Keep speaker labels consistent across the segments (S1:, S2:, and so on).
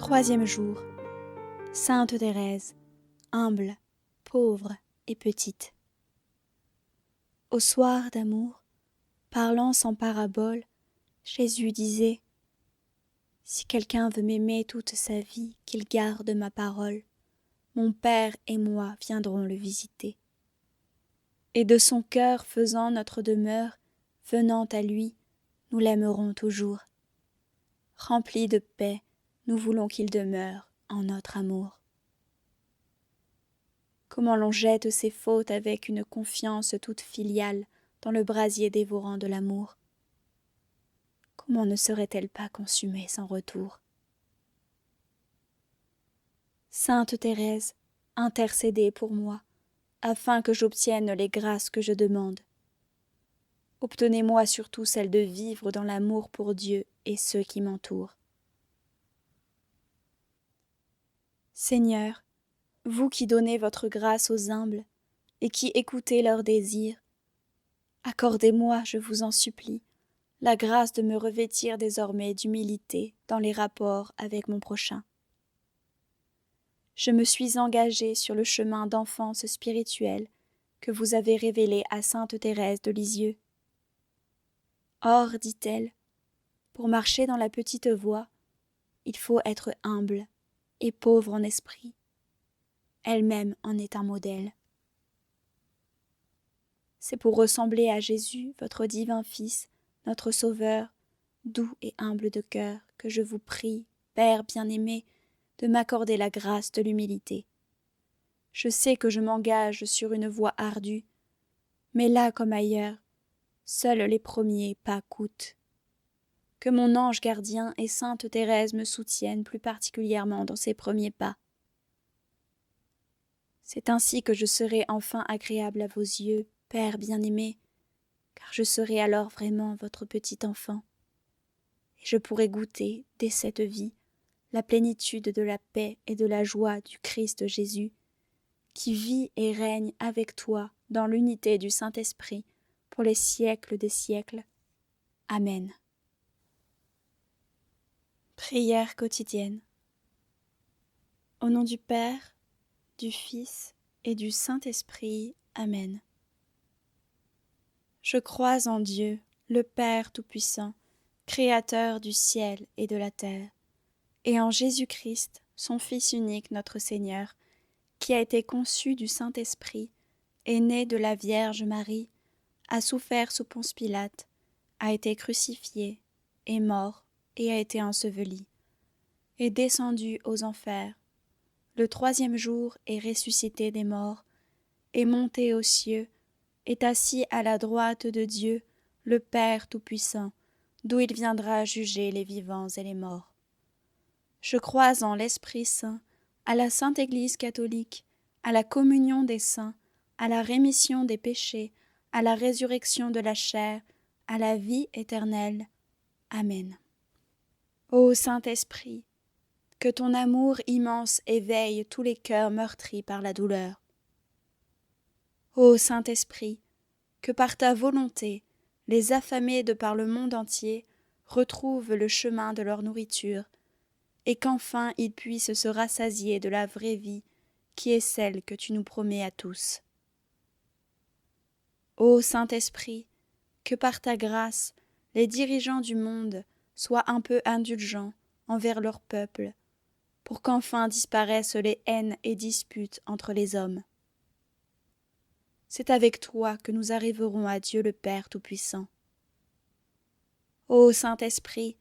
S1: Troisième jour. Sainte Thérèse, humble, pauvre et petite. Au soir d'amour, parlant sans parabole, Jésus disait : Si quelqu'un veut m'aimer toute sa vie, qu'il garde ma parole. Mon Père et moi viendrons le visiter. Et de son cœur faisant notre demeure, venant à lui, nous l'aimerons toujours. Remplis de paix, nous voulons qu'il demeure en notre amour. Comment l'on jette ses fautes avec une confiance toute filiale dans le brasier dévorant de l'amour. Comment ne serait-elle pas consumée sans retour? Sainte Thérèse, intercédez pour moi, afin que j'obtienne les grâces que je demande. Obtenez-moi surtout celle de vivre dans l'amour pour Dieu et ceux qui m'entourent. Seigneur, vous qui donnez votre grâce aux humbles et qui écoutez leurs désirs, accordez-moi, je vous en supplie, la grâce de me revêtir désormais d'humilité dans les rapports avec mon prochain. Je me suis engagée sur le chemin d'enfance spirituelle que vous avez révélé à sainte Thérèse de Lisieux. Or, dit-elle, pour marcher dans la petite voie, il faut être humble et pauvre en esprit. Elle-même en est un modèle. C'est pour ressembler à Jésus, votre divin Fils, notre Sauveur, doux et humble de cœur, que je vous prie, Père bien-aimé, de m'accorder la grâce de l'humilité. Je sais que je m'engage sur une voie ardue, mais là comme ailleurs, seuls les premiers pas coûtent. Que mon ange gardien et sainte Thérèse me soutiennent plus particulièrement dans ces premiers pas. C'est ainsi que je serai enfin agréable à vos yeux, Père bien-aimé, car je serai alors vraiment votre petit enfant, et je pourrai goûter, dès cette vie, la plénitude de la paix et de la joie du Christ Jésus, qui vit et règne avec toi dans l'unité du Saint-Esprit pour les siècles des siècles. Amen. Prière quotidienne. Au nom du Père, du Fils et du Saint-Esprit. Amen. Je crois en Dieu, le Père Tout-Puissant, Créateur du ciel et de la terre, et en Jésus-Christ, son Fils unique, notre Seigneur, qui a été conçu du Saint-Esprit, est né de la Vierge Marie, a souffert sous Ponce Pilate, a été crucifié, est mort et a été enseveli, est descendu aux enfers, le troisième jour est ressuscité des morts, est monté aux cieux, est assis à la droite de Dieu, le Père Tout-Puissant, d'où il viendra juger les vivants et les morts. Je crois en l'Esprit Saint, à la Sainte Église catholique, à la communion des saints, à la rémission des péchés, à la résurrection de la chair, à la vie éternelle. Amen. Ô Saint-Esprit, que ton amour immense éveille tous les cœurs meurtris par la douleur. Ô Saint-Esprit, que par ta volonté, les affamés de par le monde entier retrouvent le chemin de leur nourriture, et qu'enfin ils puissent se rassasier de la vraie vie qui est celle que tu nous promets à tous. Ô Saint-Esprit, que par ta grâce, les dirigeants du monde soient un peu indulgents envers leur peuple, pour qu'enfin disparaissent les haines et disputes entre les hommes. C'est avec toi que nous arriverons à Dieu le Père Tout-Puissant. Ô Saint-Esprit,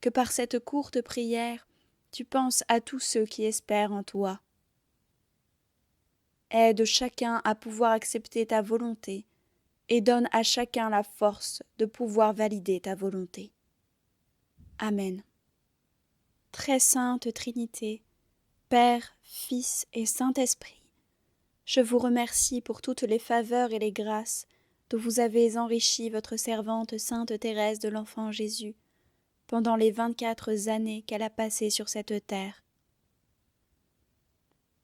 S1: que par cette courte prière, tu penses à tous ceux qui espèrent en toi. Aide chacun à pouvoir accepter ta volonté et donne à chacun la force de pouvoir valider ta volonté. Amen. Très sainte Trinité, Père, Fils et Saint-Esprit, je vous remercie pour toutes les faveurs et les grâces dont vous avez enrichi votre servante sainte Thérèse de l'Enfant Jésus pendant les 24 années qu'elle a passées sur cette terre.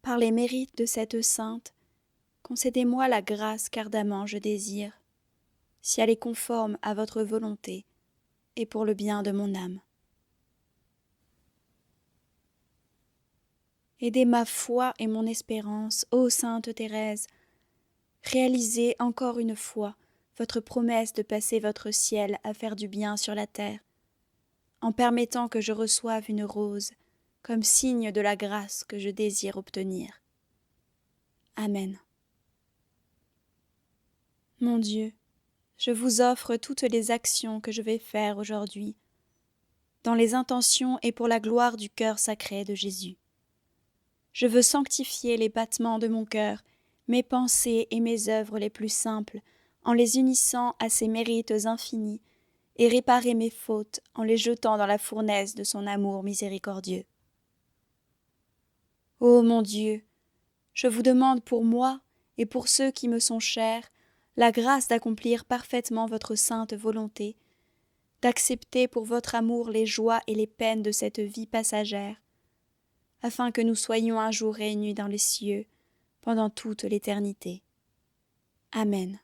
S1: Par les mérites de cette sainte, concédez-moi la grâce qu'ardemment je désire, si elle est conforme à votre volonté et pour le bien de mon âme. Aidez ma foi et mon espérance, ô Sainte Thérèse. Réalisez encore une fois votre promesse de passer votre ciel à faire du bien sur la terre, en permettant que je reçoive une rose comme signe de la grâce que je désire obtenir. Amen. Mon Dieu, je vous offre toutes les actions que je vais faire aujourd'hui, dans les intentions et pour la gloire du cœur sacré de Jésus. Je veux sanctifier les battements de mon cœur, mes pensées et mes œuvres les plus simples, en les unissant à ses mérites infinis, et réparer mes fautes en les jetant dans la fournaise de son amour miséricordieux. Ô mon Dieu, je vous demande pour moi et pour ceux qui me sont chers la grâce d'accomplir parfaitement votre sainte volonté, d'accepter pour votre amour les joies et les peines de cette vie passagère, afin que nous soyons un jour réunis dans les cieux pendant toute l'éternité. Amen.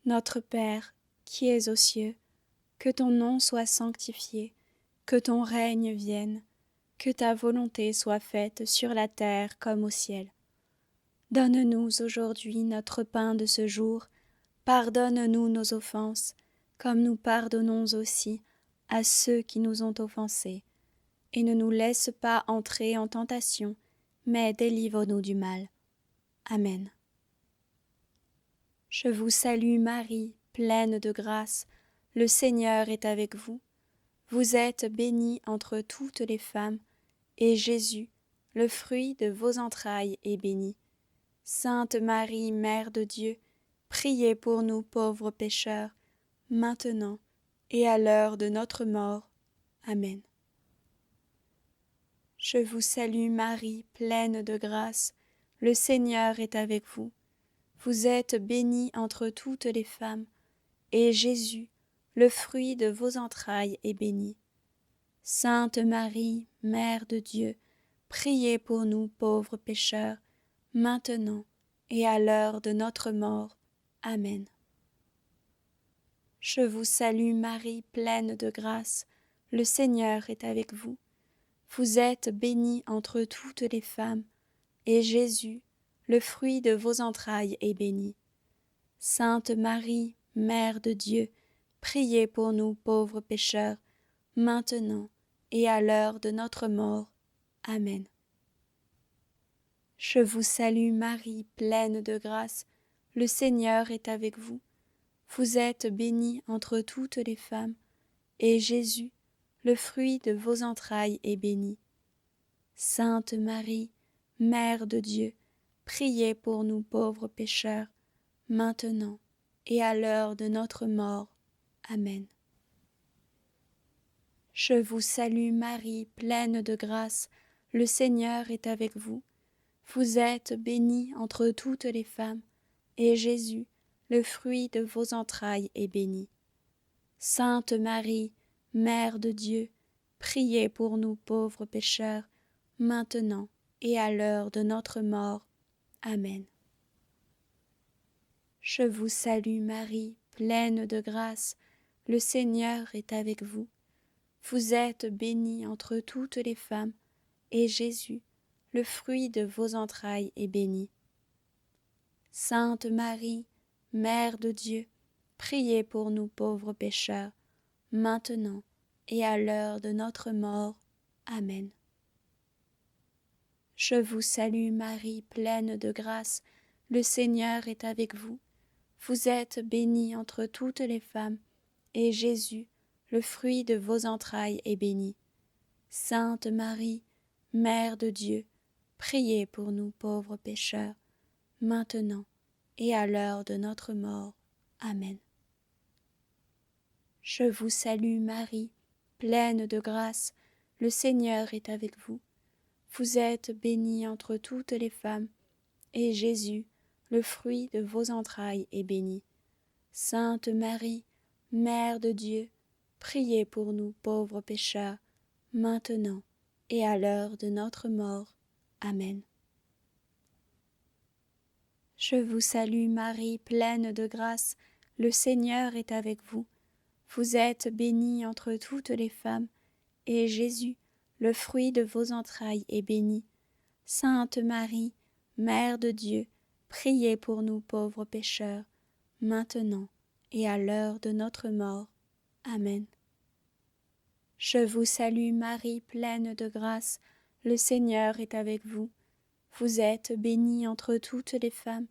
S1: Notre Père, qui es aux cieux, que ton nom soit sanctifié, que ton règne vienne, que ta volonté soit faite sur la terre comme au ciel. Donne-nous aujourd'hui notre pain de ce jour, pardonne-nous nos offenses, comme nous pardonnons aussi à ceux qui nous ont offensés, et ne nous laisse pas entrer en tentation, mais délivre-nous du mal. Amen. Je vous salue Marie, pleine de grâce, le Seigneur est avec vous. Vous êtes bénie entre toutes les femmes, et Jésus, le fruit de vos entrailles, est béni. Sainte Marie, Mère de Dieu, priez pour nous pauvres pécheurs, maintenant et à l'heure de notre mort. Amen. Je vous salue Marie, pleine de grâce, le Seigneur est avec vous. Vous êtes bénie entre toutes les femmes, et Jésus, le fruit de vos entrailles, est béni. Sainte Marie, Mère de Dieu, priez pour nous pauvres pécheurs, maintenant et à l'heure de notre mort. Amen. Je vous salue Marie, pleine de grâce, le Seigneur est avec vous. Vous êtes bénie entre toutes les femmes, et Jésus, le fruit de vos entrailles, est béni. Sainte Marie, Mère de Dieu, priez pour nous pauvres pécheurs, maintenant et à l'heure de notre mort. Amen. Je vous salue Marie, pleine de grâce, le Seigneur est avec vous. Vous êtes bénie entre toutes les femmes, et Jésus, le fruit de vos entrailles, est béni. Sainte Marie, Mère de Dieu, priez pour nous pauvres pécheurs, maintenant et à l'heure de notre mort. Amen. Je vous salue Marie, pleine de grâce, le Seigneur est avec vous. Vous êtes bénie entre toutes les femmes, et Jésus, le fruit de vos entrailles, est béni. Sainte Marie, Mère de Dieu, priez pour nous pauvres pécheurs, maintenant et à l'heure de notre mort. Amen. Je vous salue Marie, pleine de grâce, le Seigneur est avec vous. Vous êtes bénie entre toutes les femmes, et Jésus, le fruit de vos entrailles, est béni. Sainte Marie, Mère de Dieu, priez pour nous pauvres pécheurs, maintenant et à l'heure de notre mort. Amen. Je vous salue Marie, pleine de grâce, le Seigneur est avec vous. Vous êtes bénie entre toutes les femmes, et Jésus, le fruit de vos entrailles, est béni. Sainte Marie, Mère de Dieu, priez pour nous pauvres pécheurs, maintenant et à l'heure de notre mort. Amen. Je vous salue Marie, pleine de grâce, le Seigneur est avec vous. Vous êtes bénie entre toutes les femmes, et Jésus, le fruit de vos entrailles, est béni. Sainte Marie, Mère de Dieu, priez pour nous pauvres pécheurs, maintenant et à l'heure de notre mort. Amen. Je vous salue Marie, pleine de grâce, le Seigneur est avec vous. Vous êtes bénie entre toutes les femmes, et Jésus, le fruit de vos entrailles est béni. Sainte Marie, Mère de Dieu, priez pour nous pauvres pécheurs, maintenant et à l'heure de notre mort. Amen. Je vous salue Marie, pleine de grâce, le Seigneur est avec vous. Vous êtes bénie entre toutes les femmes,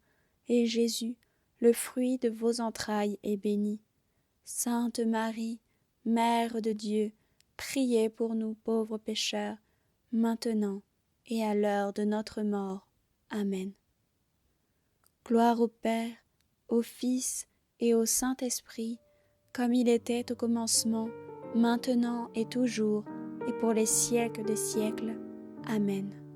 S1: et Jésus, le fruit de vos entrailles, est béni. Sainte Marie, Mère de Dieu, priez pour nous pauvres pécheurs, maintenant et à l'heure de notre mort. Amen. Gloire au Père, au Fils et au Saint-Esprit, comme il était au commencement, maintenant et toujours, et pour les siècles des siècles. Amen.